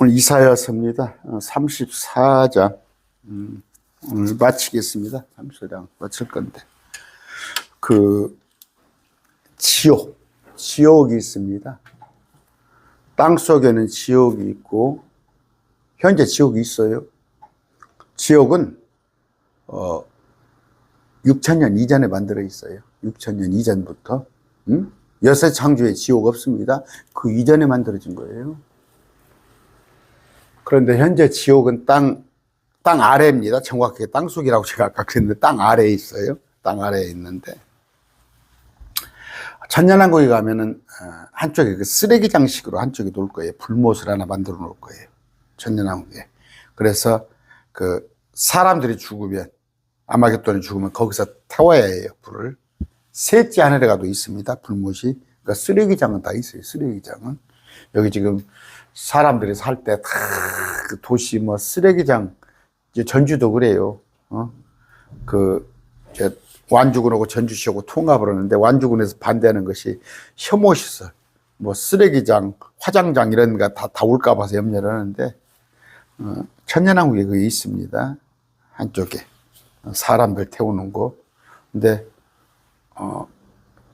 오늘 이사야서입니다. 34장 오늘 마치겠습니다. 34장 마칠 건데 지옥이 있습니다. 땅 속에는 지옥이 있고 현재 지옥이 있어요. 지옥은 6,000년 이전에 만들어 있어요. 6,000년 이전부터 여섯 창조에 지옥 없습니다. 그 이전에 만들어진 거예요. 그런데 현재 지옥은 땅 아래입니다. 정확하게 땅 속이라고 제가 아까 그랬는데 땅 아래에 있어요. 땅 아래에 있는데 천년왕국에 가면은 한쪽에 그 쓰레기장식으로 한쪽에 놓을 거예요. 불못을 하나 만들어 놓을 거예요. 천년왕국에. 그래서 그 사람들이 죽으면 아마겟돈이 죽으면 거기서 태워야 해요. 불을. 셋째 하늘에 가도 있습니다. 불못이. 그러니까 쓰레기장은 다 있어요. 쓰레기장은. 여기 지금 사람들이 살 때 다 그 도시 뭐 쓰레기장, 이제 전주도 그래요. 완주군하고 전주시하고 통합을 하는데 완주군에서 반대하는 것이 혐오시설, 뭐 쓰레기장, 화장장 이런 거 다 올까 봐서 염려를 하는데 천년왕국에 그게 있습니다. 한쪽에 사람들 태우는 거. 근데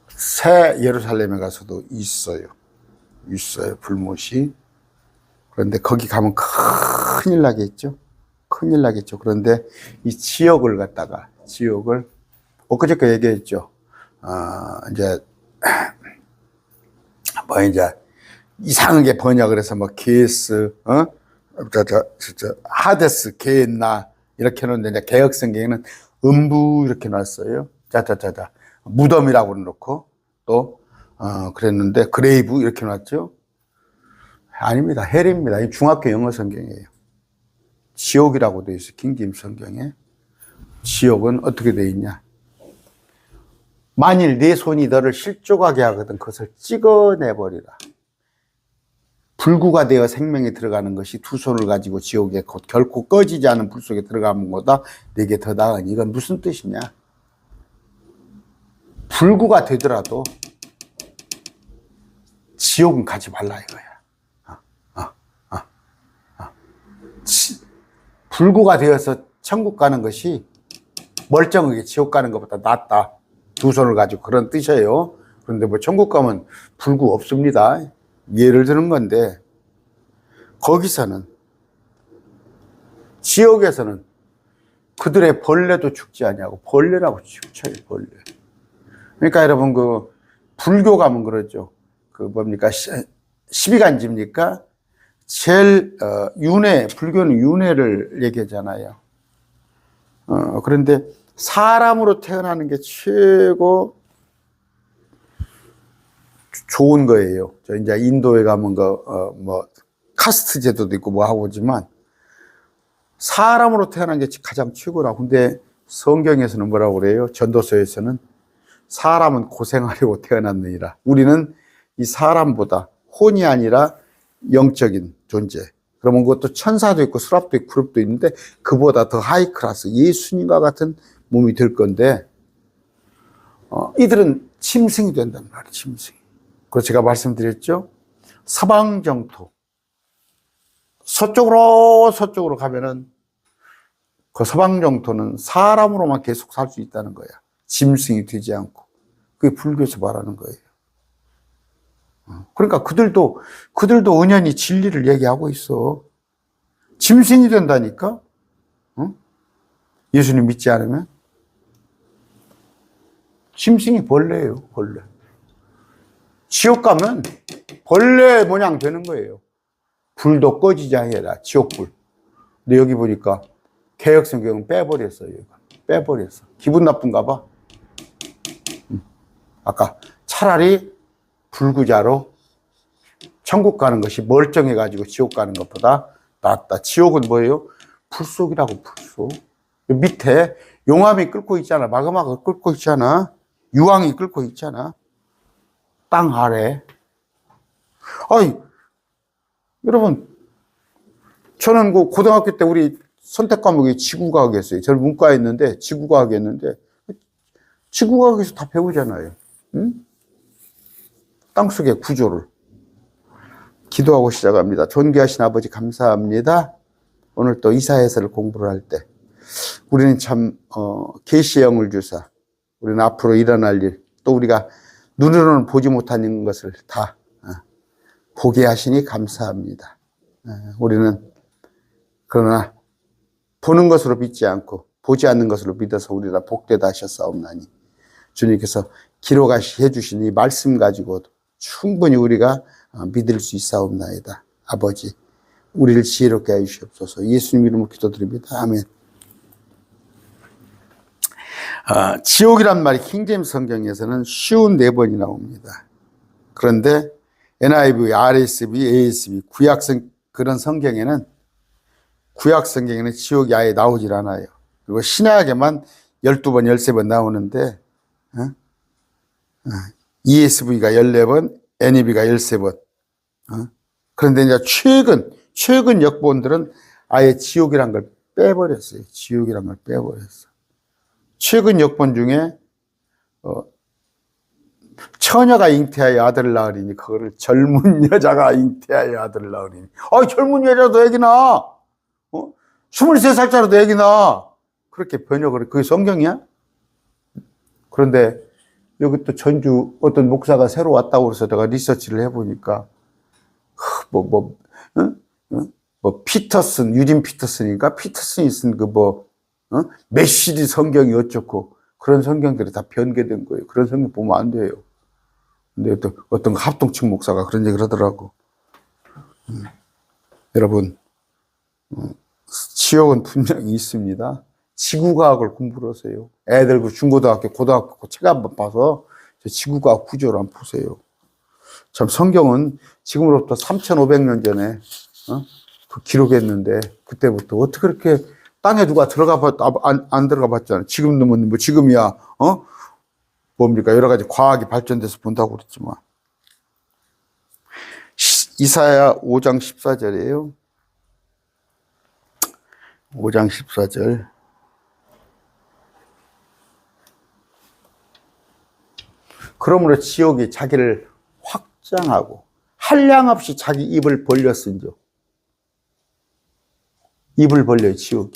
새 예루살렘에 가서도 있어요. 불못이. 그런데 거기 가면 큰일 나겠죠. 그런데 이 지옥을 엊그저께 얘기했죠. 이제 이상하게 번역을 해서 뭐 게스, 하데스, 게나 이렇게 놓는데 이제 개혁성경에는 음부 이렇게 놨어요. 무덤이라고 놓고 또 그랬는데 그레이브 이렇게 놨죠. 아닙니다. 헬입니다. 이 중학교 영어 성경이에요. 지옥이라고 되어 있어요. 킹김 성경에. 지옥은 어떻게 되어 있냐. 만일 네 손이 너를 실족하게 하거든 그것을 찍어내버리라. 불구가 되어 생명에 들어가는 것이 두 손을 가지고 지옥에 결코 꺼지지 않은 불 속에 들어가는 것보다 내게 더 나으니. 이건 무슨 뜻이냐. 불구가 되더라도 지옥은 가지 말라 이거야. 불구가 되어서 천국 가는 것이 멀쩡하게 지옥 가는 것보다 낫다. 두 손을 가지고 그런 뜻이에요. 그런데 뭐 천국 가면 불구 없습니다. 예를 드는 건데 거기서는 지옥에서는 그들의 벌레도 죽지 아니하고 벌레라고 쳐요. 벌레. 그러니까 여러분 그 불교 가면 그러죠. 그 뭡니까 12간지입니까? 제일 불교는 윤회를 얘기하잖아요. 그런데 사람으로 태어나는 게 최고 좋은 거예요. 저 이제 인도에 가면 뭐 카스트 제도도 있고 뭐 하고지만 사람으로 태어난 게 가장 최고라고. 근데 성경에서는 뭐라고 그래요? 전도서에서는 사람은 고생하려고 태어났느니라. 우리는 이 사람보다 혼이 아니라 영적인 존재. 그러면 그것도 천사도 있고 수랍도 있고 그룹도 있는데 그보다 더 하이 클래스 예수님과 같은 몸이 될 건데 이들은 짐승이 된단 말이에요. 짐승이. 그래서 제가 말씀드렸죠. 서방정토 서쪽으로 가면은 그 서방정토는 사람으로만 계속 살 수 있다는 거야. 짐승이 되지 않고. 그게 불교에서 말하는 거예요. 그러니까 그들도 은연히 진리를 얘기하고 있어. 짐승이 된다니까? 예수님 믿지 않으면? 짐승이 벌레예요, 벌레. 지옥 가면 벌레 모양 되는 거예요. 불도 꺼지지 않아라, 지옥불. 근데 여기 보니까 개혁성경은 빼버렸어요. 빼버렸어. 기분 나쁜가 봐. 아까 차라리 불구자로 천국 가는 것이 멀쩡해가지고 지옥 가는 것보다 낫다. 지옥은 뭐예요? 불속이라고, 불속. 밑에 용암이 끓고 있잖아. 마그마가 끓고 있잖아. 유황이 끓고 있잖아. 땅 아래. 아이, 여러분, 저는 그 고등학교 때 우리 선택 과목이 지구과학이었어요. 저는 문과에 있는데 지구과학이었는데 지구과학에서 다 배우잖아요. 응? 땅속의 구조를. 기도하고 시작합니다. 존귀하신 아버지 감사합니다. 오늘 또 이사야서를 공부를 할 때 우리는 참 계시의 영을 주사 우리는 앞으로 일어날 일, 또 우리가 눈으로는 보지 못하는 것을 다 보게 하시니 감사합니다. 우리는 그러나 보는 것으로 믿지 않고 보지 않는 것으로 믿어서 우리가 복되다 하셨사옵나니 주님께서 기록하시 해주신 이 말씀 가지고도 충분히 우리가 믿을 수 있사옵나이다. 아버지, 우리를 지혜롭게 해 주시옵소서. 예수님 이름으로 기도드립니다. 아멘. 지옥이란 말이 킹제임스 성경에서는 쉬운 4번이 나옵니다. 그런데 NIV, RSV, ASV, 그런 성경에는 구약 성경에는 지옥이 아예 나오질 않아요. 그리고 신약에만 12번, 13번 나오는데 ESV가 14번, NIV가 13번. 그런데 이제 최근 역본들은 아예 지옥이란 걸 빼버렸어요. 지옥이란 걸 빼버렸어. 최근 역본 중에 처녀가 잉태하여 아들을 낳으리니 그거를 젊은 여자가 잉태하여 아들을 낳으리니 젊은 여자도 애기 낳아. 23살짜리도 애기 낳아. 그렇게 번역을 해. 그게 성경이야? 그런데 여기 또 전주 어떤 목사가 새로 왔다고 그래서 내가 리서치를 해보니까 피터슨, 유진 피터슨인가? 피터슨이 쓴 메시지 성경이 어쩌고 그런 성경들이 다 변개된 거예요. 그런 성경 보면 안 돼요. 근데 또 어떤 합동측 목사가 그런 얘기를 하더라고. 여러분, 지옥은 분명히 있습니다. 지구과학을 공부를 하세요. 애들 중고등학교, 고등학교 책 한번 봐서 지구과학 구조를 한번 보세요. 참 성경은 지금으로부터 3,500년 전에 기록했는데 그때부터 어떻게 그렇게 땅에 누가 안 들어가 봤잖아요. 지금도 뭐 지금이야 뭡니까 여러 가지 과학이 발전돼서 본다고 그랬지만 이사야 5장 14절이에요. 5장 14절. 그러므로 지옥이 자기를 확장하고 한량없이 자기 입을 벌렸은즉 입을 벌려요. 지옥이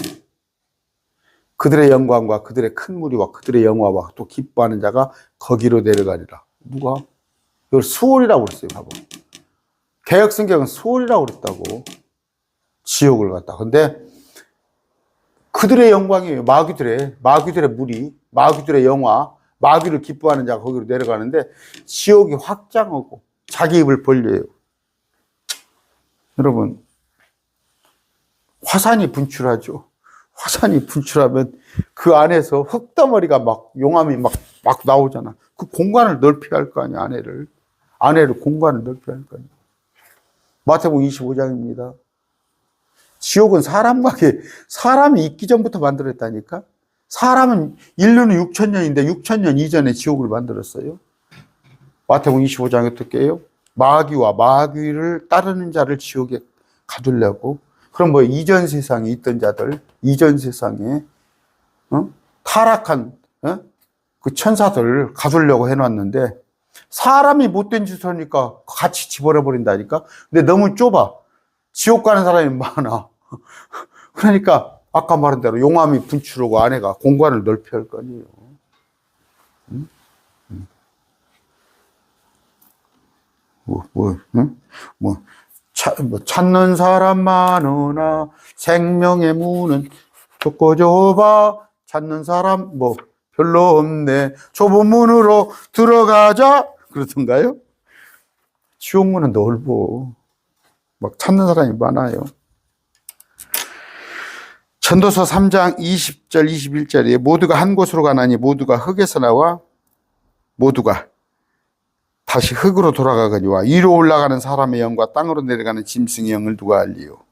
그들의 영광과 그들의 큰 무리와 그들의 영화와 또 기뻐하는 자가 거기로 내려가리라. 누가? 이걸 수월이라고 그랬어요. 봐봐. 개혁성경은 수월이라고 그랬다고. 지옥을 갔다. 근데 그들의 영광이에요. 마귀들의 무리, 마귀들의 영화, 마귀를 기뻐하는 자가 거기로 내려가는데 지옥이 확장하고 자기 입을 벌려요. 여러분, 화산이 분출하죠. 화산이 분출하면 그 안에서 흙덩어리가 용암이 막 나오잖아. 그 공간을 넓혀야 할 거 아니야, 안에를 공간을 넓혀야 할 거 아니야. 마태복음 25장입니다. 지옥은 사람이 있기 전부터 만들었다니까? 사람은 인류는 6,000년인데 6,000년 이전에 지옥을 만들었어요. 마태복음 25장에 어떻게 해요? 마귀와 마귀를 따르는 자를 지옥에 가두려고. 그럼 이전 세상에 있던 자들, 이전 세상에 타락한 그 천사들을 가두려고 해놨는데 사람이 못된 짓을 하니까 같이 집어넣어버린다니까. 근데 너무 좁아. 지옥 가는 사람이 많아. 그러니까 아까 말한 대로 용암이 분출하고 안에가 공간을 넓혀야 할 거 아니에요. 찾는 사람 많으나 생명의 문은 좁고 좁아. 찾는 사람 별로 없네. 좁은 문으로 들어가자. 그러던가요? 지옥 문은 넓어. 찾는 사람이 많아요. 전도서 3장 20절 21절에 모두가 한 곳으로 가나니 모두가 흙에서 나와 모두가 다시 흙으로 돌아가거니와 위로 올라가는 사람의 영과 땅으로 내려가는 짐승의 영을 누가 알리요?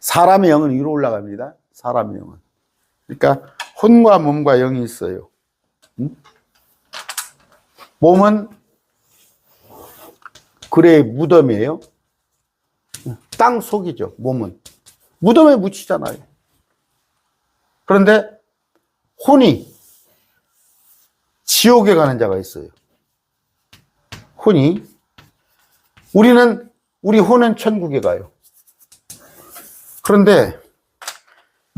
사람의 영은 위로 올라갑니다. 사람의 영은. 그러니까 혼과 몸과 영이 있어요. 몸은 그레이 무덤이에요. 땅 속이죠. 몸은. 무덤에 묻히잖아요. 그런데 혼이 지옥에 가는 자가 있어요. 혼이 우리 혼은 천국에 가요. 그런데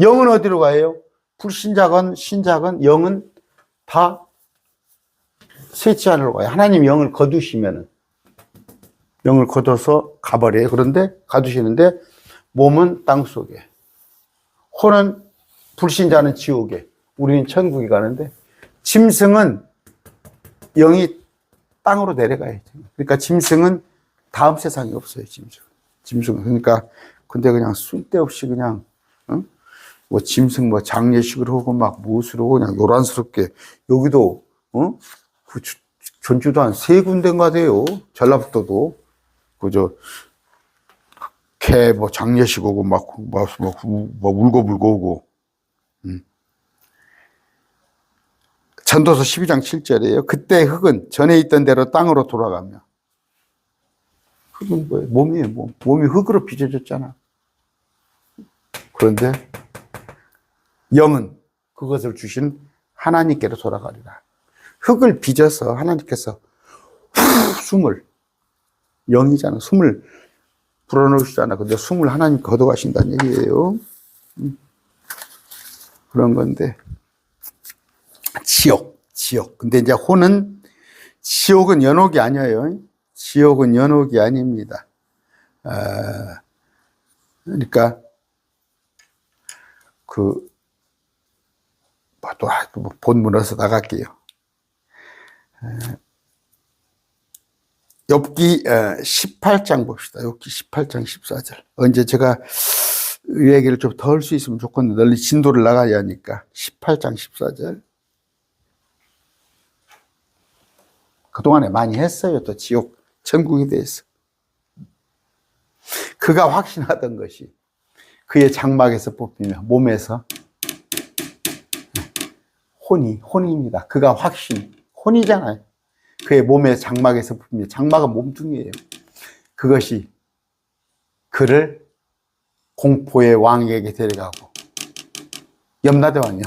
영은 어디로 가요? 불신자건 신자건 영은 다 셋째 하늘로 가요. 하나님 영을 거두시면은, 영을 거둬서 가버려요. 그런데 가두시는데 몸은 땅속에, 혼은 불신자는 지옥에, 우리는 천국에 가는데 짐승은 영이 땅으로 내려가요. 그러니까 짐승은 다음 세상이 없어요. 짐승은. 그러니까 근데 그냥 쓸데없이 그냥 뭐 짐승 뭐 장례식을 하고 막 무엇을 하고 그냥 요란스럽게, 여기도 그 전주도 한 3군데인가 돼요. 전라북도도 그저 개 뭐 장례식 오고 막 울고불고 오고. 전도서 12장 7절이에요. 그때 흙은 전에 있던 대로 땅으로 돌아가며. 흙은 뭐예요? 몸이에요. 몸이 흙으로 빚어졌잖아. 그런데 영은 그것을 주신 하나님께로 돌아가리라. 흙을 빚어서 하나님께서 숨을, 영이잖아, 숨을 불어넣으시잖아. 근데 숨을 하나님 걷어가신다는 얘기예요. 그런 건데 지옥. 근데 이제 혼은, 지옥은 연옥이 아니에요. 지옥은 연옥이 아닙니다. 그러니까 또 본문에서 나갈게요. 욥기 18장 봅시다. 욥기 18장 14절. 언제 제가 이 얘기를 좀 더 할 수 있으면 좋겠는데 널리 진도를 나가야 하니까. 18장 14절. 그동안에 많이 했어요. 또 지옥, 천국에 대해서. 그가 확신하던 것이 그의 장막에서 뽑히며 몸에서, 혼입니다. 그가 혼이잖아요. 그의 몸의 장막에서 뽑히며, 장막은 몸뚱이에요. 그것이 그를 공포의 왕에게 데려가고, 염라대 왕.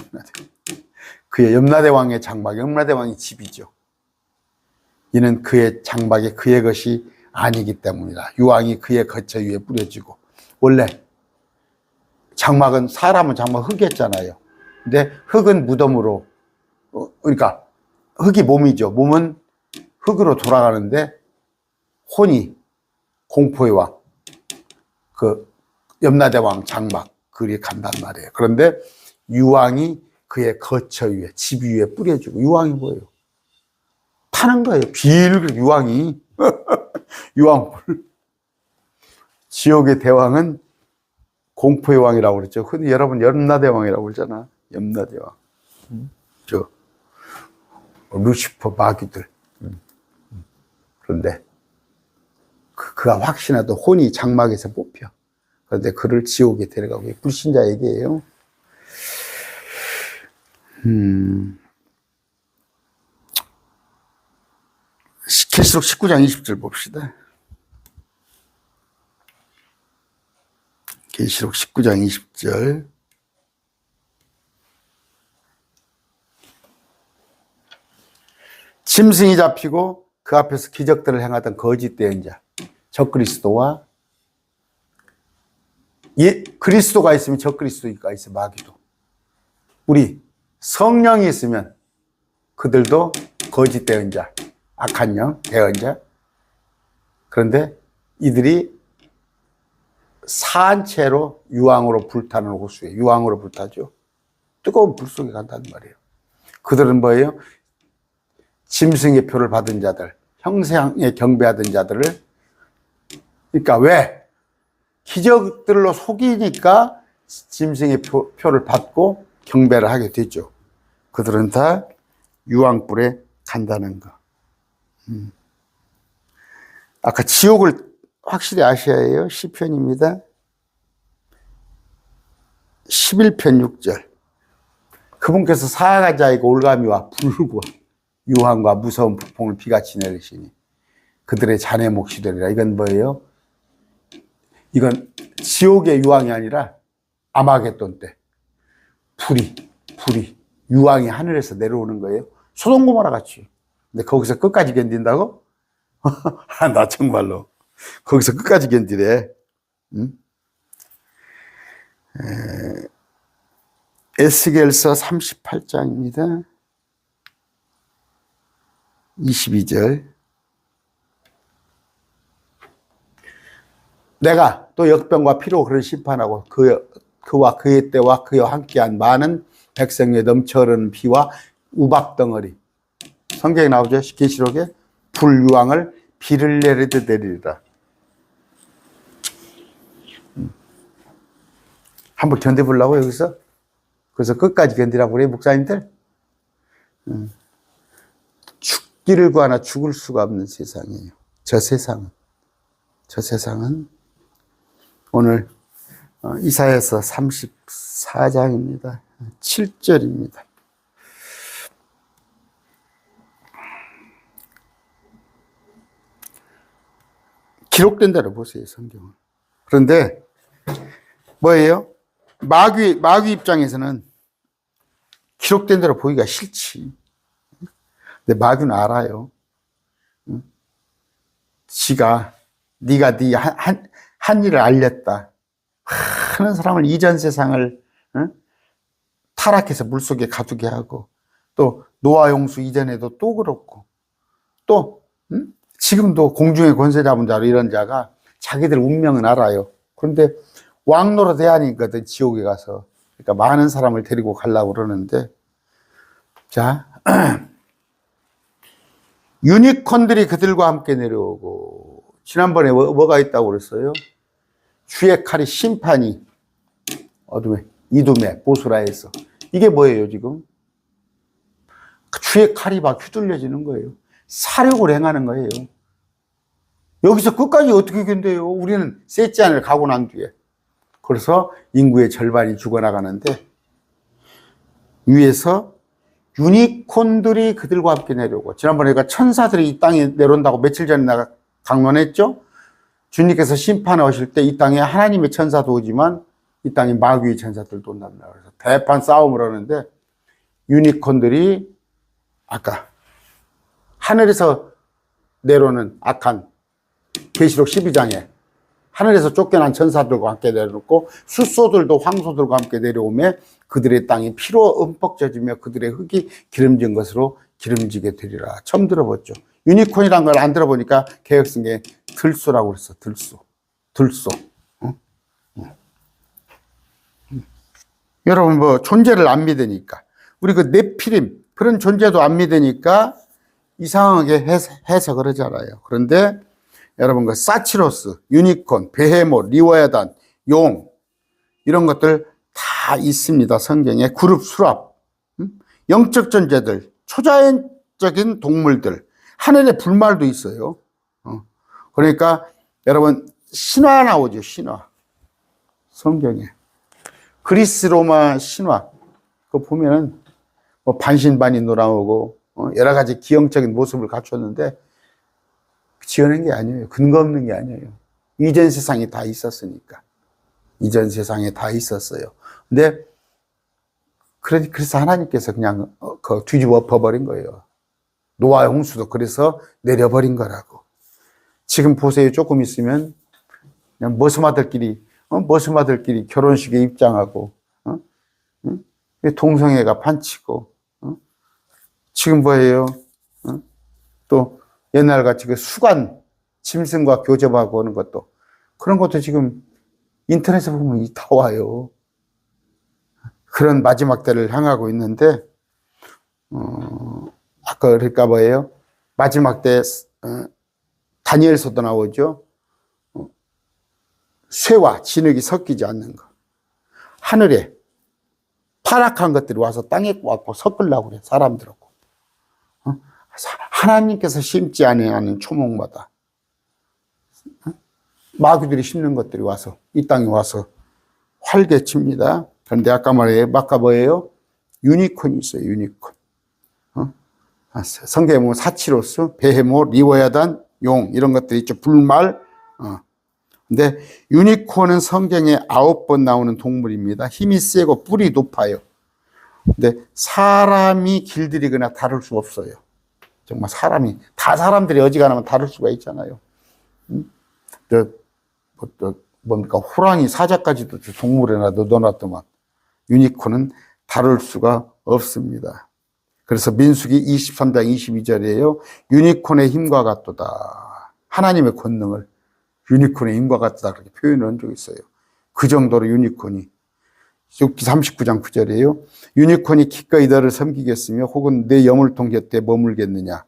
그의 염라대 왕의 장막, 염라대 왕의 집이죠. 이는 그의 장막이 그의 것이 아니기 때문이다. 유황이 그의 거처 위에 뿌려지고, 원래 장막은, 사람은 장막 흙이었잖아요. 근데 흙은 무덤으로, 그러니까 흙이 몸이죠. 몸은 흙으로 돌아가는데 혼이 공포의 왕, 그 염라대왕 장막, 그리 간단 말이에요. 그런데 유황이 그의 거처 위에, 집 위에 뿌려지고. 유황이 뭐예요? 타는 거예요. 빌 유황이. 유황불. 지옥의 대왕은 공포의 왕이라고 그랬죠. 근데 여러분 염라대왕이라고 그러잖아. 염라대왕. 저 루시퍼 마귀들. 그런데 그가 확신하던 혼이 장막에서 뽑혀. 그런데 그를 지옥에 데려가고, 불신자 얘기예요. 계시록 19장 20절 봅시다. 계시록 19장 20절. 짐승이 잡히고 그 앞에서 기적들을 행하던 거짓 대언자, 적그리스도와, 그리스도가 있으면 적그리스도가 있어, 마귀도. 우리 성령이 있으면 그들도 거짓 대언자, 악한 영, 대언자. 그런데 이들이 산 채로 유황으로 불타는 호수에, 유황으로 불타죠. 뜨거운 불 속에 간다는 말이에요. 그들은 뭐예요? 짐승의 표를 받은 자들, 형상에 경배하던 자들을, 그러니까 왜? 기적들로 속이니까 짐승의 표를 받고 경배를 하게 됐죠. 그들은 다 유황불에 간다는 거. 아까 지옥을 확실히 아셔야 해요. 시편입니다. 11편 6절. 그분께서 사악한 자에게 올가미와 불과 유황과 무서운 폭풍을 비같이 내리시니 그들의 잔해 몫이 되리라. 이건 뭐예요? 이건 지옥의 유황이 아니라 아마겟돈 때 불이 유황이 하늘에서 내려오는 거예요. 소돔 고모라 같이. 근데 거기서 끝까지 견딘다고? 나 정말로 거기서 끝까지 견디래. 응? 에스겔서 38장입니다. 22절. 내가 또 역병과 피로 그를 심판하고 그와 그의 때와 그와 함께한 많은 백성에 넘쳐 흐르는 피와 우박덩어리. 성경에 나오죠. 계시록에 불유황을 비를 내리듯 내리리라. 한번 견뎌보려고 여기서? 그래서 끝까지 견디라고 그래요, 목사님들? 죽기를 구하나 죽을 수가 없는 세상이에요. 저 세상은 오늘 이사야서 34장입니다. 7절입니다. 기록된 대로 보세요, 성경을. 그런데 뭐예요? 마귀 입장에서는 기록된 대로 보기가 싫지. 근데 마귀는 알아요. 지가 네가 네 한 일을 알렸다. 많은 사람을 이전 세상을 타락해서 물속에 가두게 하고 또 노아 홍수 이전에도 또 그렇고 또 지금도 공중의 권세 잡은 자로 이런 자가 자기들 운명은 알아요. 그런데 왕노릇 해야 하니거든, 지옥에 가서. 그러니까 많은 사람을 데리고 가려고 그러는데, 자, 유니콘들이 그들과 함께 내려오고, 지난번에 뭐가 있다고 그랬어요? 주의 칼이 심판이 어둠에 이둠에 보수라에서. 이게 뭐예요, 지금? 주의 칼이 막 휘둘려지는 거예요. 사륙을 행하는 거예요. 여기서 끝까지 어떻게 견뎌요? 우리는 셋째 안을 가고 난 뒤에. 그래서 인구의 절반이 죽어나가는데, 위에서 유니콘들이 그들과 함께 내려오고, 지난번에 제가 천사들이 이 땅에 내려온다고 며칠 전에 내가 강론했죠? 주님께서 심판에 오실 때 이 땅에 하나님의 천사도 오지만 이 땅에 마귀의 천사들도 온답니다. 그래서 대판 싸움을 하는데, 유니콘들이 아까 하늘에서 내려오는 악한 계시록 12장에 하늘에서 쫓겨난 천사들과 함께 내려놓고 숫소들도 황소들과 함께 내려오며 그들의 땅이 피로 흠뻑 젖으며 그들의 흙이 기름진 것으로 기름지게 되리라. 처음 들어봤죠. 유니콘이란 걸 안 들어보니까 개혁성경에 들소라고 그랬어. 들소. 여러분 뭐 존재를 안 믿으니까 우리 그 네피림 그런 존재도 안 믿으니까 이상하게 해석을 하잖아요. 그런데 여러분 그 사치로스, 유니콘, 베헤모, 리워야단, 용 이런 것들 다 있습니다. 성경에 그룹 수랍, 영적 존재들, 초자연적인 동물들, 하늘의 불말도 있어요. 그러니까 여러분 신화 나오죠. 신화 성경에 그리스 로마 신화 그거 보면은 뭐 반신반인도 나오고 여러 가지 기형적인 모습을 갖췄는데 지어낸 게 아니에요. 근거 없는 게 아니에요. 이전 세상에 다 있었으니까. 이전 세상에 다 있었어요. 근데 그래서 하나님께서 그냥 뒤집어 엎어버린 거예요. 노아의 홍수도 그래서 내려버린 거라고. 지금 보세요. 조금 있으면 그냥 머스마들끼리 결혼식에 입장하고 동성애가 판치고 지금 뭐예요? 또 옛날같이 그 수간 짐승과 교접하고 오는 것도 그런 것도 지금 인터넷에 보면 다 와요. 그런 마지막 때를 향하고 있는데 아까 그러니까 뭐예요? 마지막 때 다니엘서도 나오죠. 쇠와 진흙이 섞이지 않는 거. 하늘에 타락한 것들이 와서 땅에 와서 섞으려고 그래. 사람들하고. 하나님께서 심지 아니하는 초목마다 마귀들이 심는 것들이 와서 이 땅에 와서 활개칩니다. 그런데 아까 뭐예요? 유니콘이 있어요. 유니콘. 성경에 보면 사치로스, 베헤모, 리워야단, 용 이런 것들이 있죠. 불말. 근데 유니콘은 성경에 9번 나오는 동물입니다. 힘이 세고 뿔이 높아요. 근데 사람이 길들이거나 다룰 수 없어요. 정말 사람들이 어지간하면 다룰 수가 있잖아요. 뭡니까, 호랑이, 사자까지도 동물에나 넣어놨더만 유니콘은 다룰 수가 없습니다. 그래서 민수기 23장 22절이에요. 유니콘의 힘과 같도다. 하나님의 권능을 유니콘의 힘과 같다 그렇게 표현한 적이 있어요. 그 정도로 유니콘이. 욥기 39장 9절이에요. 유니콘이 기꺼이 너를 섬기겠으며 혹은 내 여물통 곁에 머물겠느냐.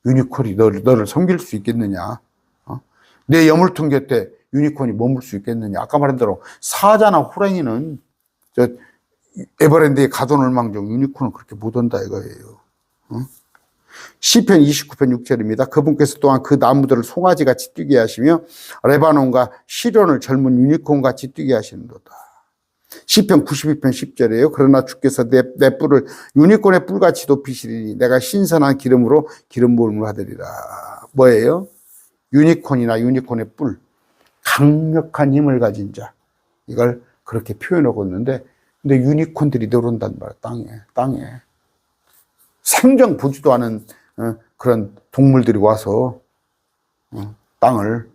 유니콘이 너를 섬길 수 있겠느냐. 내 여물통 곁에 유니콘이 머물 수 있겠느냐. 아까 말한 대로 사자나 호랑이는 저 에버랜드에 가둬놓을 망정 유니콘은 그렇게 못 온다 이거예요. 시편 29편 6절입니다. 그분께서 또한 그 나무들을 송아지같이 뛰게 하시며 레바논과 시련을 젊은 유니콘같이 뛰게 하시는도다. 시편 92편 10절이에요. 그러나 주께서 내 뿔을 유니콘의 뿔같이 높이시리니 내가 신선한 기름으로 기름 부음을 하리라. 뭐예요? 유니콘이나 유니콘의 뿔, 강력한 힘을 가진 자, 이걸 그렇게 표현하고 있는데, 근데 유니콘들이 내려온단 말이야. 땅에 생전 보지도 않은 그런 동물들이 와서 땅을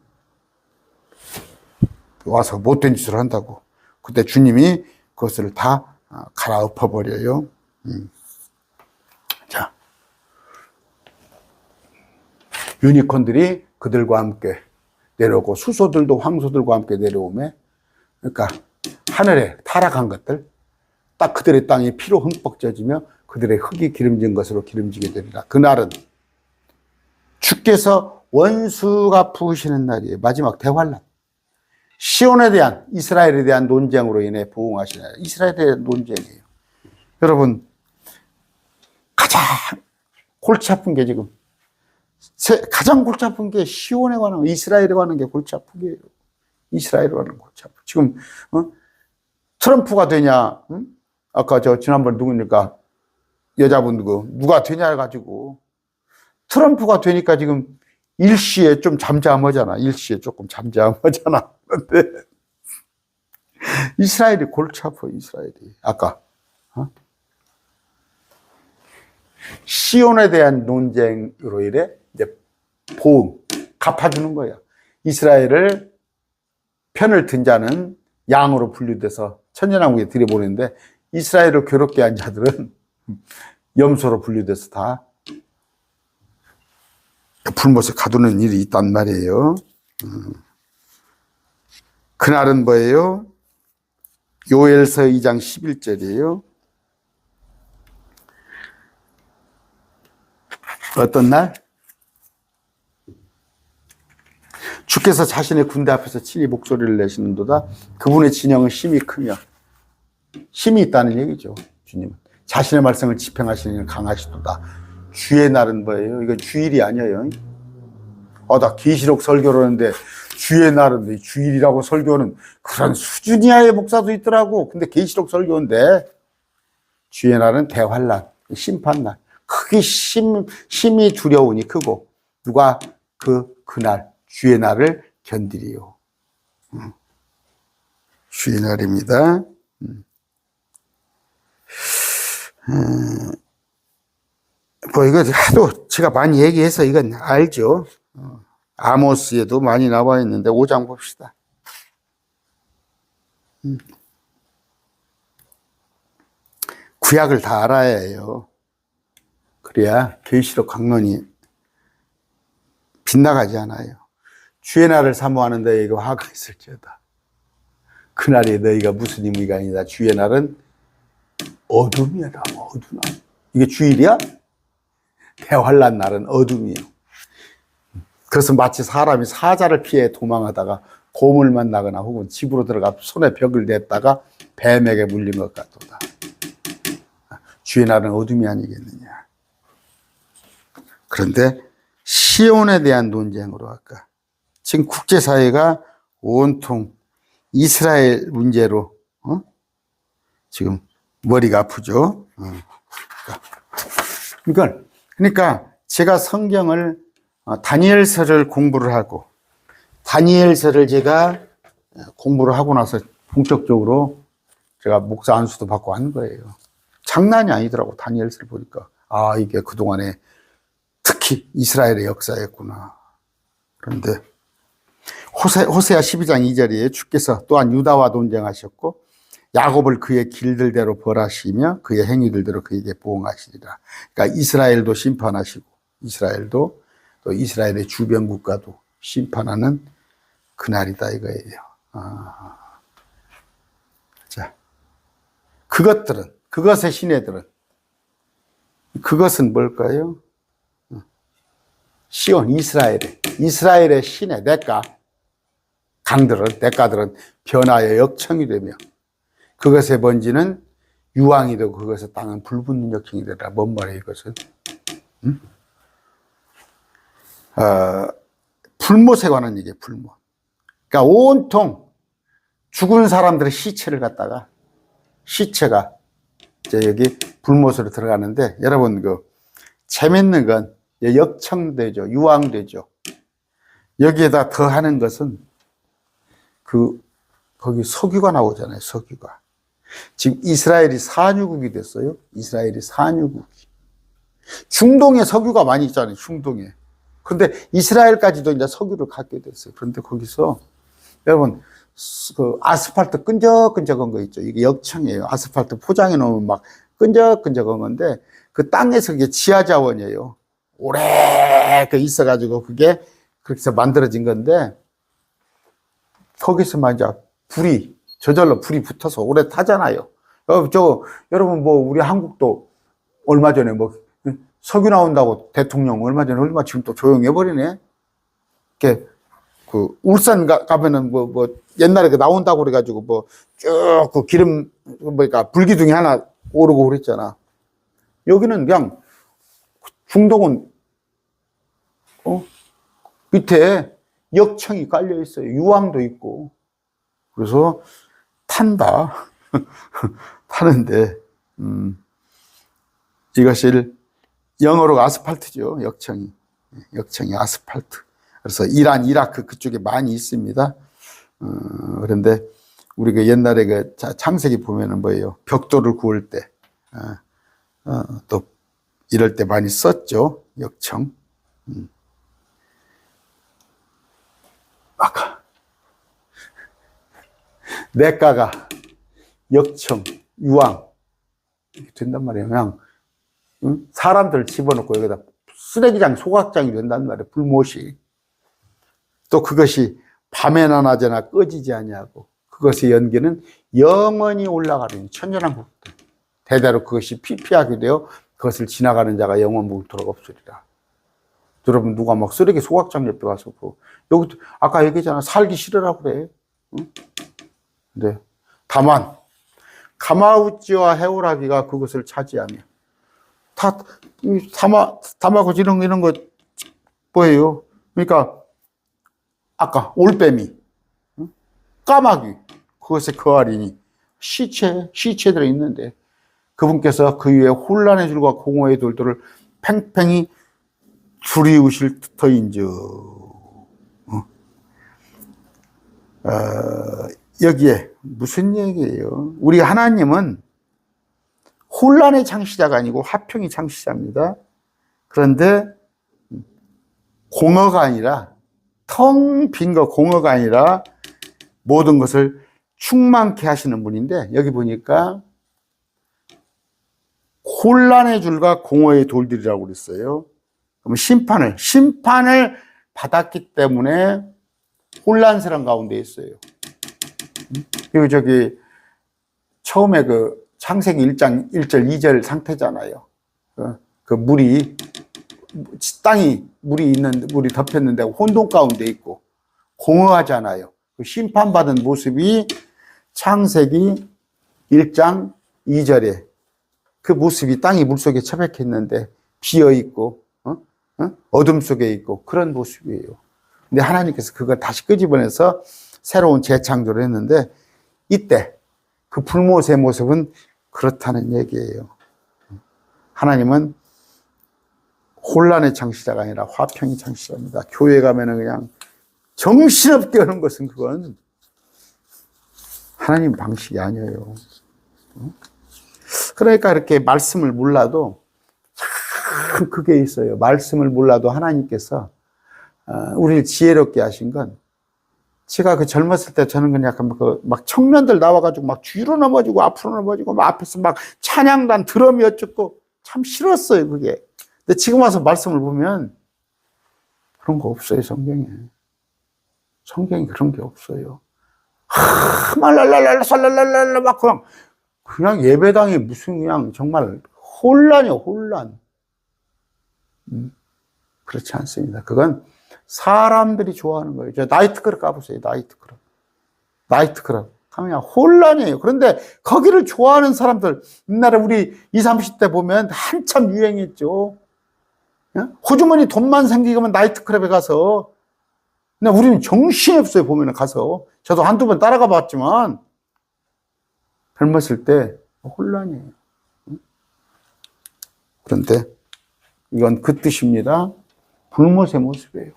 와서 못된 짓을 한다고. 그때 주님이 그것을 다 갈아엎어 버려요. 자, 유니콘들이 그들과 함께 내려오고 수소들도 황소들과 함께 내려오며, 그러니까 하늘에 타락한 것들, 딱 그들의 땅이 피로 흠뻑 젖으며 그들의 흙이 기름진 것으로 기름지게 되리라. 그날은 주께서 원수 갚으시는 날이에요. 마지막 대환란. 시온에 대한, 이스라엘에 대한 논쟁으로 인해 부흥하시는 날. 이스라엘에 대한 논쟁이에요. 여러분, 가장 골치 아픈 게 지금, 가장 골치 아픈 게 시온에 관한 거, 이스라엘에 관한 게 골치 아픈 게요. 이스라엘에 관한 골치 아픈. 지금 트럼프가 되냐? 아까 지난번 누구니까 여자분 누가 되냐 해가지고 트럼프가 되니까 지금 일시에 좀 잠잠하잖아. 일시에 조금 잠잠하잖아. 근데 이스라엘이 골치 아파. 이스라엘이 아까 시온에 대한 논쟁으로 인해 이제 보응 갚아주는 거야. 이스라엘을 편을 든 자는 양으로 분류돼서 천년왕국에 들여보내는데, 이스라엘을 괴롭게 한 자들은 염소로 분류돼서 다 불못에 가두는 일이 있단 말이에요. 그날은 뭐예요? 요엘서 2장 11절이에요. 어떤 날? 주께서 자신의 군대 앞에서 친히 목소리를 내시는도다. 그분의 진영은 심히 크며, 힘이 있다는 얘기죠. 주님은 자신의 말씀을 집행하시는 강하시도다. 주의 날은 뭐예요? 이거 주일이 아니에요. 나 계시록 설교를 하는데 주의 날은 주일이라고 설교는 그런 수준 이하의 목사도 있더라고. 근데 계시록 설교인데 주의 날은 대환란, 심판날. 크기 심히 두려우니 크고 누가 그날 주의 날을 견디리요. 주의 날입니다. 이거 하도 제가 많이 얘기해서 이건 알죠. 아모스에도 많이 나와 있는데 5장 봅시다. 구약을 다 알아야 해요. 그래야 계시록 강론이 빗나가지 않아요. 주의 날을 사모하는 너희에게 화가 있을지어다. 그날이 너희가 무슨 의미가 아니다. 주의 날은 어둠이다. 어둠. 이게 주일이야? 대환란 날은 어둠이에요. 그래서 마치 사람이 사자를 피해 도망하다가 고물만 나거나 혹은 집으로 들어가 손에 벽을 냈다가 뱀에게 물린 것 같도다. 주의 날은 어둠이 아니겠느냐. 그런데 시온에 대한 논쟁으로 아까 지금 국제사회가 온통 이스라엘 문제로 지금 머리가 아프죠. 그러니까 제가 성경을 다니엘서를 공부를 하고 다니엘서를 제가 공부를 하고 나서 본격적으로 제가 목사 안수도 받고 한 거예요. 장난이 아니더라고. 다니엘서를 보니까 이게 그동안에 특히 이스라엘의 역사였구나. 그런데 호세아 12장 2절에 주께서 또한 유다와 논쟁하셨고 야곱을 그의 길들대로 벌하시며 그의 행위들대로 그에게 보응하시리라. 그러니까 이스라엘도 심판하시고 이스라엘도 또 이스라엘의 주변 국가도 심판하는 그날이다 이거예요. 자, 그것의 시내들은 그것은 뭘까요? 시온 이스라엘의 시내 대가들은 변화의 역청이 되며 그것의 번지는 유황이 되고 그것의 땅은 불붙는 역청이 되라. 뭔 말이에요 이것은? 불못에 관한 얘기예요. 불못. 그러니까 온통 죽은 사람들의 시체가 이제 여기 불못으로 들어가는데 여러분 재밌는 건 역청되죠. 유황되죠. 여기에다 더하는 것은 거기 석유가 나오잖아요. 석유가. 지금 이스라엘이 산유국이 됐어요. 이스라엘이 산유국이. 중동에 석유가 많이 있잖아요. 중동에. 그런데 이스라엘까지도 이제 석유를 갖게 됐어요. 그런데 거기서 여러분 아스팔트 끈적끈적한 거 있죠. 이게 역청이에요. 아스팔트 포장해 놓으면 막 끈적끈적한 건데 그 땅에서 그게 지하 자원이에요. 오래 있어가지고 그게 그렇게 해서 만들어진 건데 거기서 이제 저절로 불이 붙어서 오래 타잖아요. 여러분 우리 한국도 얼마 전에 석유 나온다고 대통령 얼마 전에 지금 또 조용해 버리네. 이렇게 울산 가면은 옛날에 나온다고 그래가지고 쭉 기름 불기둥이 하나 오르고 그랬잖아. 여기는 그냥 중동은 밑에 역청이 깔려 있어요. 유황도 있고. 그래서 탄다. 타는데 이것을 영어로 아스팔트죠. 역청이 아스팔트. 그래서 이란, 이라크 그쪽에 많이 있습니다. 그런데 우리가 옛날에 창세기 보면은 뭐예요? 벽돌을 구울 때, 또 이럴 때 많이 썼죠. 역청. 아까 내과가 역청, 유황 된단 말이에요. 그냥 사람들 집어넣고 여기다 쓰레기장, 소각장이 된단 말이에요. 불못이. 또 그것이 밤에나 낮에나 꺼지지 아니하고 그것의 연기는 영원히 올라가는 천년왕국들. 대대로 그것이 피피하게 되어 그것을 지나가는 자가 영원 묵도록 없으리라. 여러분 누가 막 쓰레기 소각장 옆에 가서 여기 아까 얘기했잖아. 살기 싫으라고 그래. 응? 근데 다만 가마우치와 해오라기가 그것을 차지하며 다마고치 이런 거 뭐예요? 그러니까 아까 올빼미, 까마귀 그것에 거하리니 시체들이 있는데 그분께서 그 위에 혼란의 줄과 공허의 돌들을 팽팽히 두리우실 터인즉 여기에 무슨 얘기예요? 우리 하나님은 혼란의 창시자가 아니고 화평의 창시자입니다. 그런데 공허가 아니라 텅 빈 거 공허가 아니라 모든 것을 충만케 하시는 분인데 여기 보니까 혼란의 줄과 공허의 돌들이라고 그랬어요. 그럼 심판을 받았기 때문에 혼란스러운 가운데 있어요. 그리고 처음에 창세기 1장 1절 2절 상태잖아요. 땅이 물이 덮였는데 혼돈 가운데 있고 공허하잖아요. 그 심판받은 모습이 창세기 1장 2절에 그 모습이 땅이 물속에 처박혔는데 비어있고 어둠 속에 있고 그런 모습이에요. 근데 하나님께서 그걸 다시 끄집어내서 새로운 재창조를 했는데 이때 그 불못의 모습은 그렇다는 얘기예요. 하나님은 혼란의 창시자가 아니라 화평의 창시자입니다. 교회 가면은 그냥 정신없게 하는 것은 그건 하나님 방식이 아니에요. 그러니까 이렇게 말씀을 몰라도 참 그게 있어요. 말씀을 몰라도 하나님께서 우리를 지혜롭게 하신 건 제가 그 젊었을 때 저는 그냥 약간 막 청년들 나와가지고 막 뒤로 넘어지고 앞으로 넘어지고 막 앞에서 막 찬양단 드럼이 어쩌고 참 싫었어요, 그게. 근데 지금 와서 말씀을 보면 그런 거 없어요, 성경에. 성경에 그런 게 없어요. 말랄랄랄라, 살랄랄랄라, 막 그냥 예배당이 무슨 그냥 정말 혼란이요, 혼란. 그렇지 않습니다. 그건 사람들이 좋아하는 거예요. 저 나이트클럽 가보세요, 나이트클럽. 나이트클럽. 그냥 혼란이에요. 그런데 거기를 좋아하는 사람들, 옛날에 우리 20, 30대 보면 한참 유행했죠. 호주머니 돈만 생기면 나이트클럽에 가서. 근데 우리는 정신이 없어요, 보면 가서. 저도 한두 번 따라가 봤지만, 젊었을 때 혼란이에요. 그런데 이건 그 뜻입니다. 불못의 모습이에요.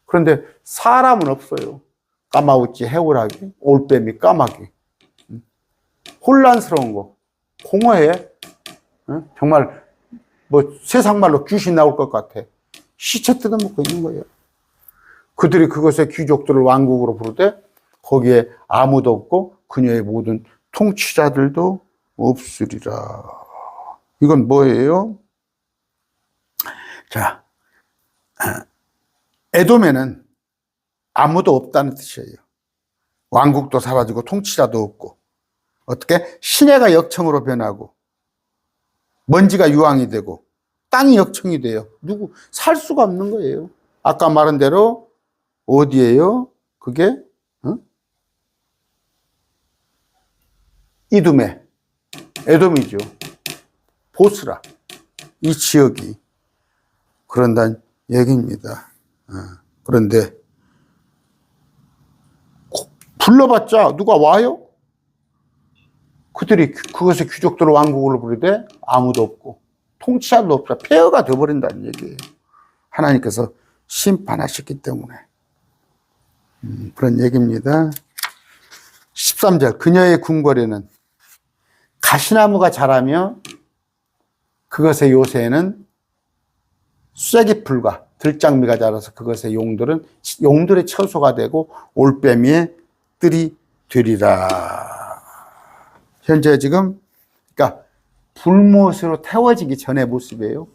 그런데 사람은 없어요. 까마우치, 해오라기, 올빼미, 까마귀. 혼란스러운 거. 공허해. 정말 뭐 세상 말로 귀신 나올 것 같아. 시체 뜯어먹고 있는 거예요. 그들이 그것의 귀족들을 왕국으로 부르되 거기에 아무도 없고 그녀의 모든 통치자들도 없으리라. 이건 뭐예요? 자, 에돔에는 아무도 없다는 뜻이에요. 왕국도 사라지고 통치자도 없고 어떻게? 시내가 역청으로 변하고 먼지가 유황이 되고 땅이 역청이 돼요. 누구 살 수가 없는 거예요. 아까 말한 대로 어디예요? 그게 이두메, 에돔이죠. 보스라, 이 지역이 그런다는 얘기입니다. 그런데 불러봤자 누가 와요? 그들이 그것의 귀족들을 왕국으로 부르되 아무도 없고 통치자도 없다. 폐허가 되어버린다는 얘기예요. 하나님께서 심판하셨기 때문에. 그런 얘기입니다. 13절 그녀의 궁궐에는 가시나무가 자라며 그것의 요새에는 쐐기풀과 들장미가 자라서 그것의 용들의 처소가 되고 올빼미의 뜰이 되리라. 현재 지금 그러니까 불못으로 태워지기 전의 모습이에요.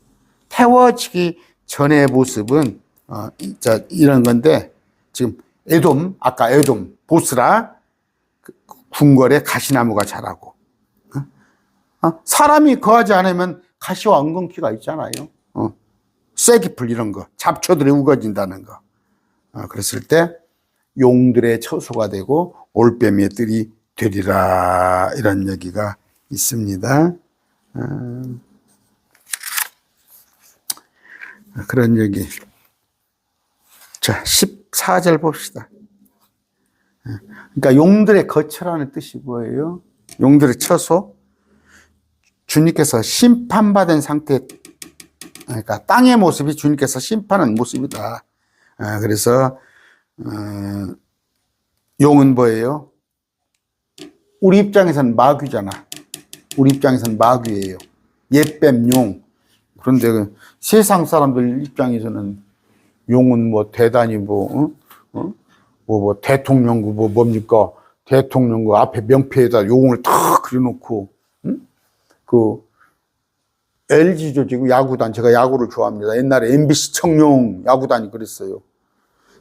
태워지기 전의 모습은 이런 건데 지금 에돔, 아까 에돔, 보스라 궁궐에 가시나무가 자라고 사람이 거하지 않으면 가시와 엉겅퀴가 있잖아요. 쐐기풀 이런 거, 잡초들이 우거진다는 거. 그랬을 때 용들의 처소가 되고 올빼미의 뜰이 되리라 이런 얘기가 있습니다. 그런 얘기. 자, 14절 봅시다. 그러니까 용들의 거처라는 뜻이 뭐예요? 용들의 처소. 주님께서 심판받은 상태, 그러니까 땅의 모습이 주님께서 심판하는 모습이다. 그래서 용은 뭐예요? 우리 입장에서는 마귀잖아. 우리 입장에서는 마귀예요. 옛뱀 용. 그런데 세상 사람들 입장에서는 용은 뭐 대단히 뭐 대통령구 뭡니까? 대통령구 앞에 명패에다 용을 탁 그려놓고, 그 LG죠 지금 야구단. 제가 야구를 좋아합니다. 옛날에 MBC 청룡 야구단이 그랬어요.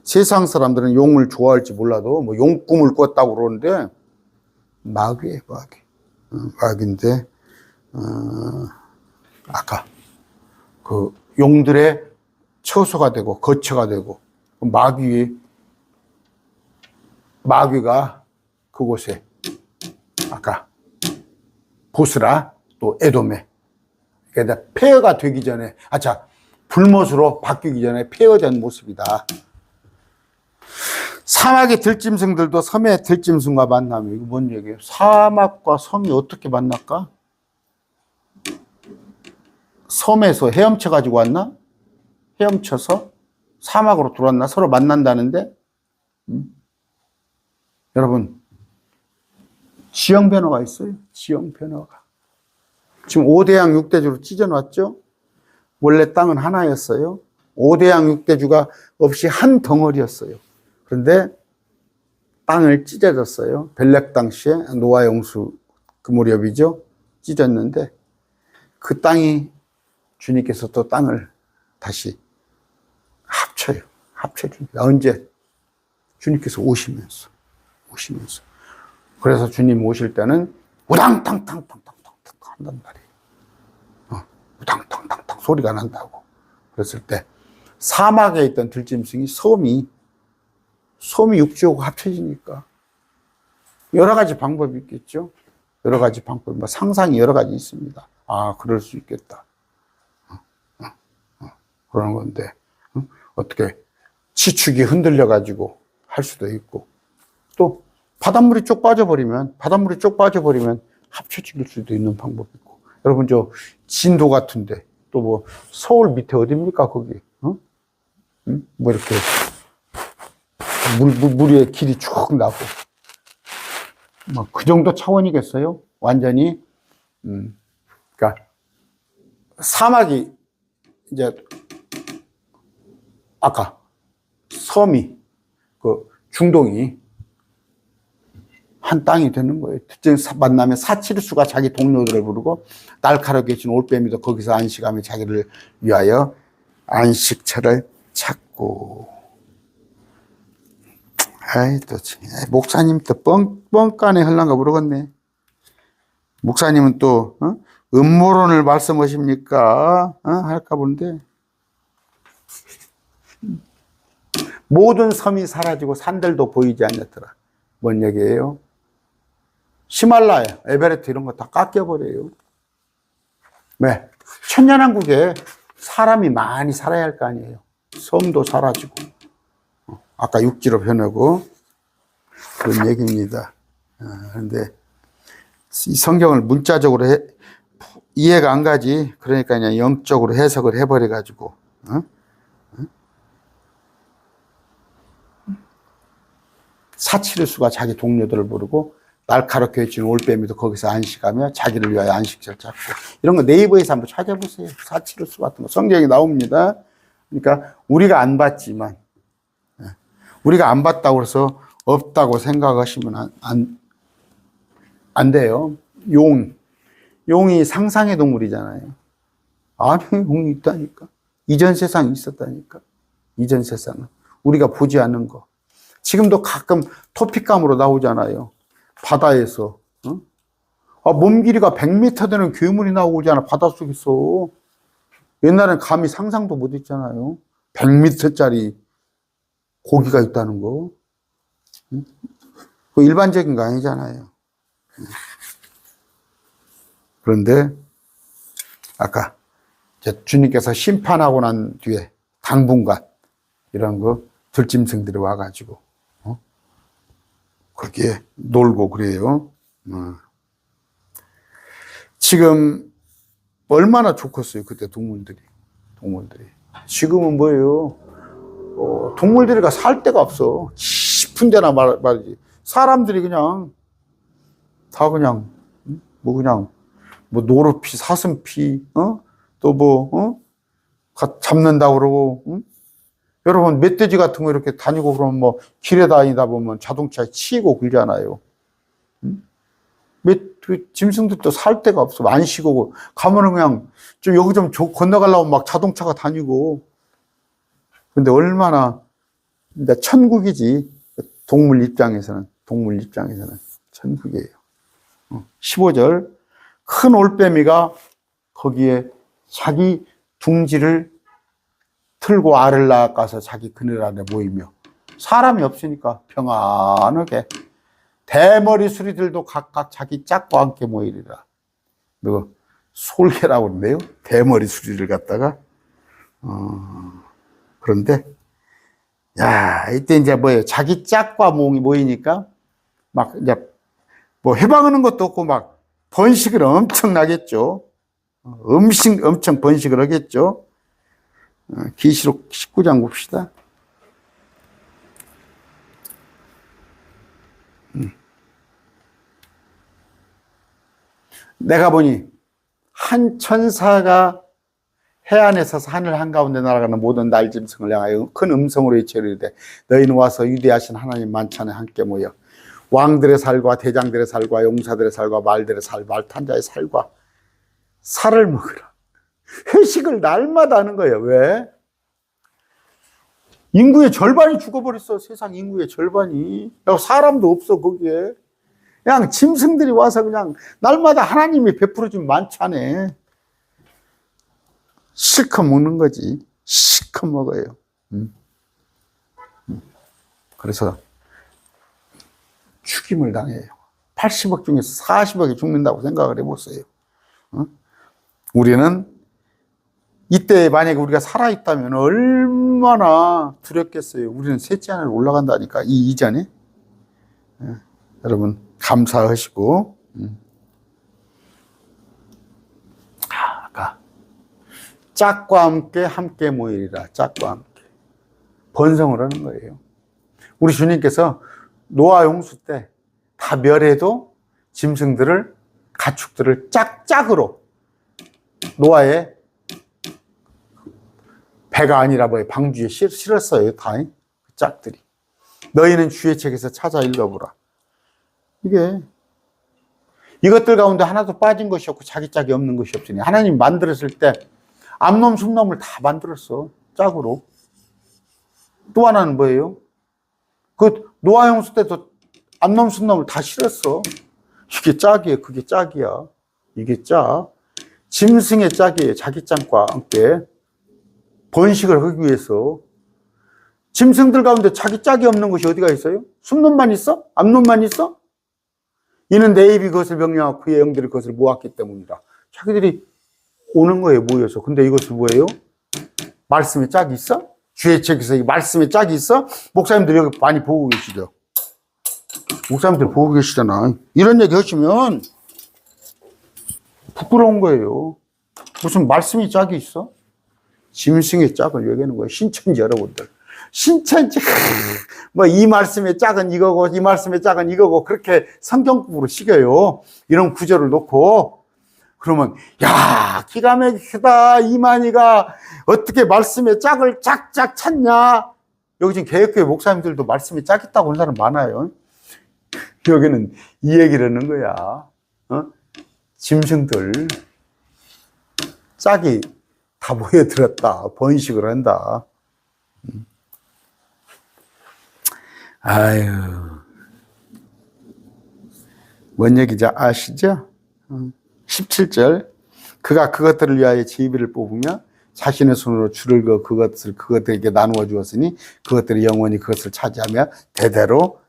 세상 사람들은 용을 좋아할지 몰라도 뭐 용 꿈을 꿨다고 그러는데 마귀예요, 마귀. 마귀인데 아까 그 용들의 처소가 되고 거처가 되고 마귀가 그곳에 아까 보스라 또 에돔에 그러니까 폐허가 되기 전에 불못으로 바뀌기 전에 폐허된 모습이다. 사막의 들짐승들도 섬의 들짐승과 만나면 이거 뭔 얘기예요? 사막과 섬이 어떻게 만날까? 섬에서 헤엄쳐 가지고 왔나? 헤엄쳐서 사막으로 들어왔나? 서로 만난다는데 여러분 지형 변화가 있어요. 지형 변화가. 지금 5대양 6대주로 찢어놨죠? 원래 땅은 하나였어요. 5대양 6대주가 없이 한 덩어리였어요. 그런데 땅을 찢어졌어요. 벨렉 당시에 노아 홍수 그 무렵이죠. 찢었는데 그 땅이 주님께서 또 땅을 다시 합쳐요. 합쳐줍니다. 언제? 주님께서 오시면서. 그래서 주님 오실 때는 우당탕탕탕탕탕 한단 말이에요. 우당탕탕탕 소리가 난다고. 그랬을 때 사막에 있던 들짐승이 솜이 육지하고 합쳐지니까 여러 가지 방법이 있겠죠. 여러 가지 방법, 상상이 여러 가지 있습니다. 아, 그럴 수 있겠다. 그러는 건데 어떻게 지축이 흔들려가지고 할 수도 있고 또 바닷물이 쪽 빠져버리면 합쳐질 수도 있는 방법이 있고 여러분 저 진도 같은데 또 뭐 서울 밑에 어딥니까 거기 뭐 이렇게 물 위에 길이 쭉 나고 뭐 그 정도 차원이겠어요? 완전히 그러니까 사막이 이제 아까 섬이 그 중동이 한 땅이 되는 거예요. 만나면 사치르수가 자기 동료들을 부르고 날카롭게 계신 올빼미도 거기서 안식하며 자기를 위하여 안식처를 찾고. 아이 또 목사님 또 뻥까네 흘란가 모르겠네. 목사님은 또 음모론을 말씀하십니까? 할까 보는데 모든 섬이 사라지고 산들도 보이지 않았더라. 뭔 얘기예요? 히말라야, 에베레스트 이런 거 다 깎여버려요. 왜? 천년왕국에 사람이 많이 살아야 할 거 아니에요. 섬도 사라지고 아까 육지로 변하고 그런 얘기입니다. 그런데 이 성경을 문자적으로 이해가 안 가지. 그러니까 그냥 영적으로 해석을 해버려가지고 사치르수가 자기 동료들을 부르고 날카롭게 해치는 올빼미도 거기서 안식하며 자기를 위하여 안식처를 찾고. 이런 거 네이버에서 한번 찾아보세요. 사치르수 같은 거 성경에 나옵니다. 그러니까 우리가 안 봤지만 우리가 안 봤다고 해서 없다고 생각하시면 안 돼요. 용이 상상의 동물이잖아요. 아니, 용이 있다니까. 이전 세상이 있었다니까. 이전 세상은. 우리가 보지 않는 거. 지금도 가끔 토픽감으로 나오잖아요. 바다에서. 몸 길이가 100m 되는 괴물이 나오잖아. 바닷속에서. 옛날엔 감히 상상도 못 했잖아요. 100m짜리 고기가 있다는 거. 그 일반적인 거 아니잖아요. 그런데 아까 주님께서 심판하고 난 뒤에 당분간 이런 거 들짐승들이 와가지고 거기에 놀고 그래요. 지금 얼마나 좋겠어요. 그때 동물들이. 지금은 뭐예요? 동물들이가 살 데가 없어. 깊은 데나 말이지. 사람들이 그냥 다 그냥 뭐 노루피, 사슴피, 또 잡는다 그러고, 여러분 멧돼지 같은 거 이렇게 다니고 그러면 뭐 길에 다니다 보면 자동차에 치이고 그러잖아요. 짐승들도 살 데가 없어. 안 쉬고 가면은 그냥 좀 여기 좀 건너가려고 막 자동차가 다니고. 근데 얼마나 천국이지. 동물 입장에서는 천국이에요. 15절 큰 올빼미가 거기에 자기 둥지를 틀고 알을 낳아가서 자기 그늘 안에 모이며 사람이 없으니까 평안하게 대머리 수리들도 각각 자기 짝과 함께 모이리라. 솔개라고 그러네요. 대머리 수리를 갖다가 그런데 이때 이제 뭐예요? 자기 짝과 모이니까 막 이제 뭐 해방하는 것도 없고 막 번식을 엄청나겠죠. 엄청 번식을 하겠죠. 계시록 19장 봅시다. 내가 보니 한 천사가 해안에 서서 하늘 한가운데 날아가는 모든 날짐승을 향하여 큰 음성으로 외치리되 너희는 와서 위대하신 하나님 만찬에 함께 모여 왕들의 살과 대장들의 살과 용사들의 살과 말들의 살, 말탄자의 살과 살을 먹으라. 회식을 날마다 하는 거예요. 왜? 인구의 절반이 죽어버렸어. 세상 인구의 절반이. 사람도 없어 거기에. 그냥 짐승들이 와서 그냥 날마다 하나님이 베풀어준 만찬에 실컷 먹는 거지. 실컷 먹어요. 그래서 죽임을 당해요. 80억 중에서 40억이 죽는다고 생각을 해보세요. 우리는 이때 만약에 우리가 살아있다면 얼마나 두렵겠어요. 우리는 셋째 하늘 올라간다니까, 이 이전에. 여러분, 감사하시고. 아까 짝과 함께 모이리라. 짝과 함께. 번성을 하는 거예요. 우리 주님께서 노아 홍수 때 다 멸해도 짐승들을, 가축들을 짝짝으로 노아의 배가 아니라 방주에 실었어요. 다 짝들이. 너희는 주의 책에서 찾아 읽어보라. 이것들 가운데 하나도 빠진 것이 없고 자기 짝이 없는 것이 없으니 하나님 만들었을 때 암놈 순놈을 다 만들었어. 짝으로. 또 하나는 뭐예요? 그 노아 홍수 때도 암놈 순놈을 다 실었어. 이게 짝이에요. 그게 짝이야. 이게 짝. 짐승의 짝이에요. 자기 짝과 함께 번식을 하기 위해서. 짐승들 가운데 자기 짝이 없는 것이 어디가 있어요? 순놈만 있어? 암놈만 있어? 이는 내 입이 그것을 명령하고 그의 영들이 그것을 모았기 때문이다. 자기들이 오는 거예요, 모여서. 근데 이것을 뭐예요? 말씀에 짝이 있어? 주의 책에서 이 말씀에 짝이 있어? 목사님들 여기 많이 보고 계시죠? 목사님들 보고 계시잖아. 이런 얘기 하시면 부끄러운 거예요. 무슨 말씀이 짝이 있어? 짐승의 짝을 얘기하는 거예요. 신천지 여러분들. 신천지, 이 말씀의 짝은 이거고, 이 말씀의 짝은 이거고, 그렇게 성경법으로 시겨요. 이런 구절을 놓고, 그러면, 야, 기가 막히다. 이만희가 어떻게 말씀의 짝을 짝짝 찾냐? 여기 지금 개혁교회 목사님들도 말씀의 짝 있다고 하는 사람 많아요. 여기는 이 얘기를 하는 거야. 짐승들. 짝이 다 모여들었다. 번식을 한다. 아유. 뭔 얘기인지 아시죠? 17절. 그가 그것들을 위하여 제비를 뽑으며 자신의 손으로 줄을 그어 그것들에게 나누어 주었으니 그것들이 영원히 그것을 차지하며 대대로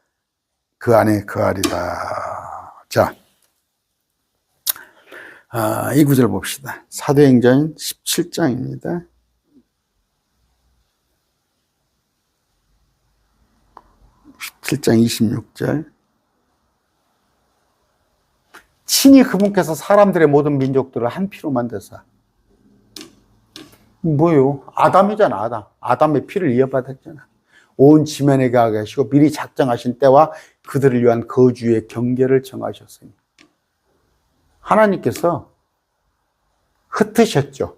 그 안에 거하리라. 자, 이 구절 봅시다. 사도행전 17장입니다. 17장 26절. 친히 그분께서 사람들의 모든 민족들을 한 피로 만드사. 뭐요? 아담이잖아, 아담. 아담의 피를 이어받았잖아. 온 지면에 가게 하시고 미리 작정하신 때와 그들을 위한 거주의 경계를 정하셨으니. 하나님께서 흩으셨죠.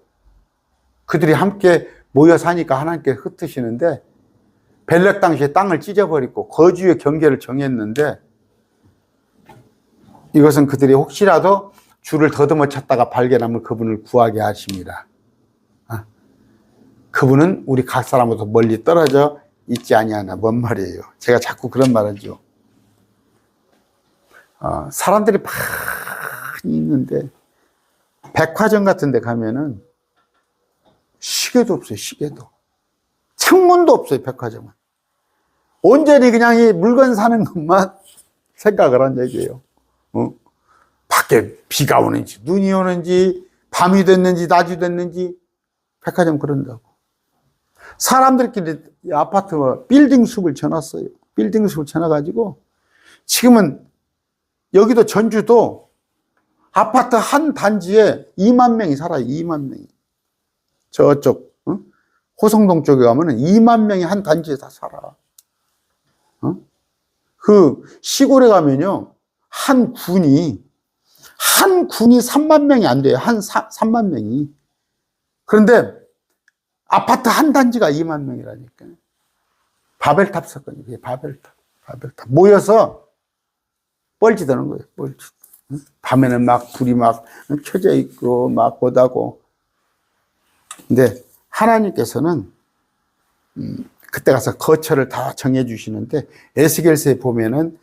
그들이 함께 모여 사니까 하나님께 흩으시는데 벨렉 당시에 땅을 찢어버리고 거주의 경계를 정했는데 이것은 그들이 혹시라도 주를 더듬어 찾다가 발견하면 그분을 구하게 하십니다. 그분은 우리 각 사람으로부터 멀리 떨어져 있지 아니하나. 뭔 말이에요? 제가 자꾸 그런 말 하죠. 사람들이 많이 있는데 백화점 같은 데 가면은 시계도 없어요. 시계도. 창문도 없어요. 백화점은. 온전히 그냥 이 물건 사는 것만 생각을 한 얘기예요. 밖에 비가 오는지 눈이 오는지 밤이 됐는지 낮이 됐는지 백화점 그런다고. 사람들끼리 아파트 빌딩 숲을 쳐놨어요. 빌딩 숲을 쳐놔가지고 지금은 여기도 전주도 아파트 한 단지에 2만 명이 살아요. 2만 명이. 저쪽 호성동 쪽에 가면은 2만 명이 한 단지에 다 살아. 그 시골에 가면요 한 군이 3만 명이 안 돼요. 3만 명이. 그런데 아파트 한 단지가 2만 명이라니까. 바벨탑 사건이에요. 바벨탑. 모여서 뻘짓하는 거예요. 뻘짓. 밤에는 막 불이 막 켜져 있고 막 못하고. 근데 하나님께서는 그때 가서 거처를 다 정해 주시는데, 에스겔서에 보면은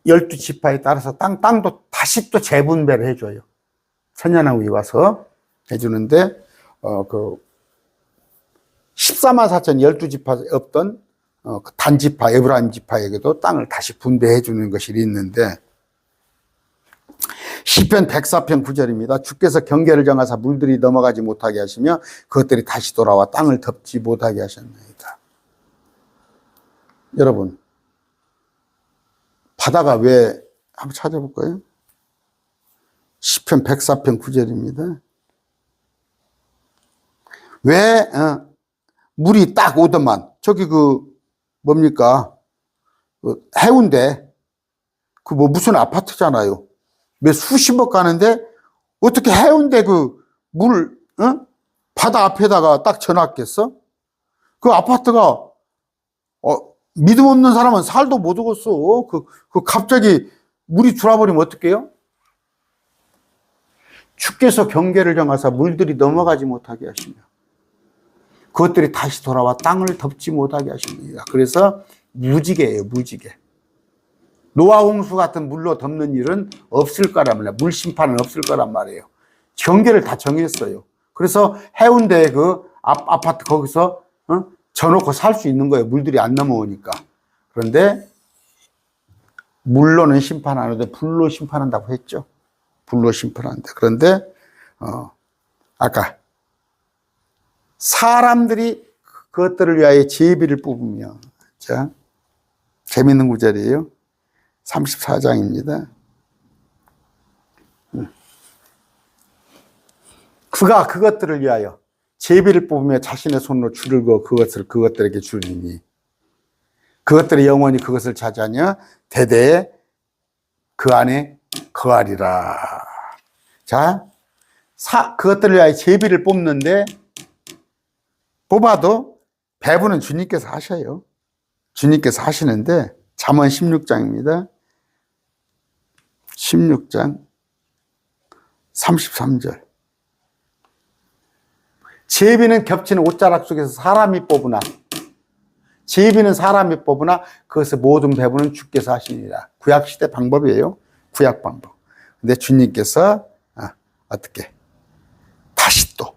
12지파에 따라서 땅도 다시 또 재분배를 해줘요. 선연왕국이 와서 해주는데, 14만 4천 12지파 없던 단지파, 에브라임 지파에게도 땅을 다시 분배해 주는 것이 있는데, 시편 104편 9절입니다. 주께서 경계를 정하사 물들이 넘어가지 못하게 하시며 그것들이 다시 돌아와 땅을 덮지 못하게 하셨나이다. 여러분, 바다가 왜, 한번 찾아볼까요? 시편 104편 9절입니다. 왜 물이 딱 오더만, 저기 뭡니까? 해운대, 무슨 아파트잖아요. 몇 수십억 가는데 어떻게 해운대 바다 앞에다가 딱 쳐놨겠어? 그 아파트가 믿음 없는 사람은 살도 못 오겠어. 갑자기 물이 들어와버리면 어떡해요? 주께서 경계를 정하사 물들이 넘어가지 못하게 하시며 그것들이 다시 돌아와 땅을 덮지 못하게 하십니다. 그래서 무지개예요, 무지개. 노아 홍수 같은 물로 덮는 일은 없을 거란 말이에요. 물 심판은 없을 거란 말이에요. 경계를 다 정했어요. 그래서 해운대 아파트 거기서 져놓고 살 수 있는 거예요. 물들이 안 넘어오니까. 그런데 물로는 심판 안 하는데 불로 심판한다고 했죠. 불로 심판한다. 그런데 아까 사람들이 그것들을 위하여 제비를 뽑으며, 자, 재밌는 구절이에요. 34장입니다. 그가 그것들을 위하여 제비를 뽑으며 자신의 손으로 줄을 그어 그것들에게 주리니 그것들의 영혼이 그것을 차지하며 대대에 그 안에 거하리라. 자, 그것들을 위하여 제비를 뽑는데, 뽑아도 배부는 주님께서 하셔요. 주님께서 하시는데, 잠언 16장입니다. 16장 33절. 제비는 겹치는 옷자락 속에서 사람이 뽑으나, 제비는 사람이 뽑으나 그것의 모든 배부는 주께서 하시니라. 구약시대 방법이에요. 구약 방법. 근데 주님께서 어떻게 다시 또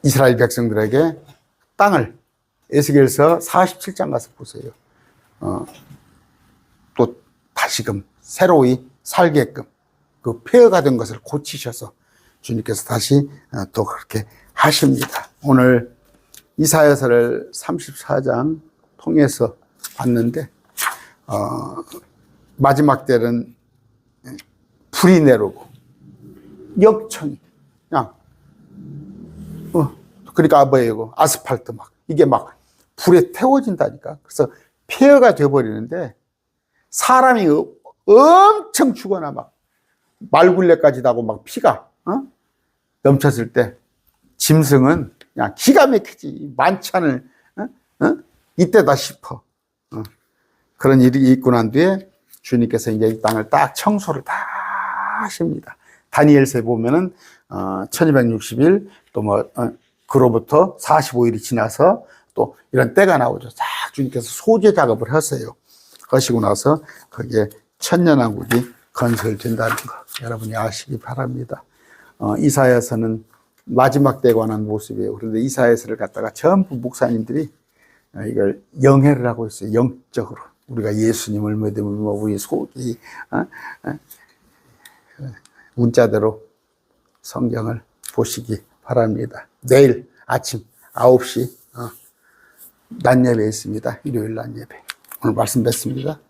이스라엘 백성들에게 땅을, 에스겔서 47장 가서 보세요. 또 다시금 새로이 살게끔 폐허가 된 것을 고치셔서 주님께서 다시 또 그렇게 하십니다. 오늘 이사야서를 34장 통해서 봤는데, 마지막 때는 불이 내려오고 역청이 그냥 그러니까 뭐예요? 아스팔트 이게 불에 태워진다니까. 그래서 폐허가 되어버리는데 사람이 엄청 죽거나 말굴레까지 나고 피가 넘쳤을 때 짐승은 그냥 기가 막히지. 만찬을 이때다 싶어. 그런 일이 있고 난 뒤에 주님께서 이제 이 땅을 딱 청소를 다 하십니다. 다니엘서에 보면은 1260일 또 그로부터 45일이 지나서 또 이런 때가 나오죠. 딱 주님께서 소재 작업을 하세요. 하시고 나서 거기에 천년왕국이 건설된다는 거 여러분이 아시기 바랍니다. 이사야서는 마지막 때에 관한 모습이에요. 그런데 이사야서를 갖다가 전부 목사님들이 이걸 영해를 하고 있어요. 영적으로. 우리가 예수님을 믿으면 우리 속이 문자대로 성경을 보시기 바랍니다. 내일 아침 9시 낮 예배 있습니다. 일요일 낮 예배. 오늘 말씀 뵙습니다.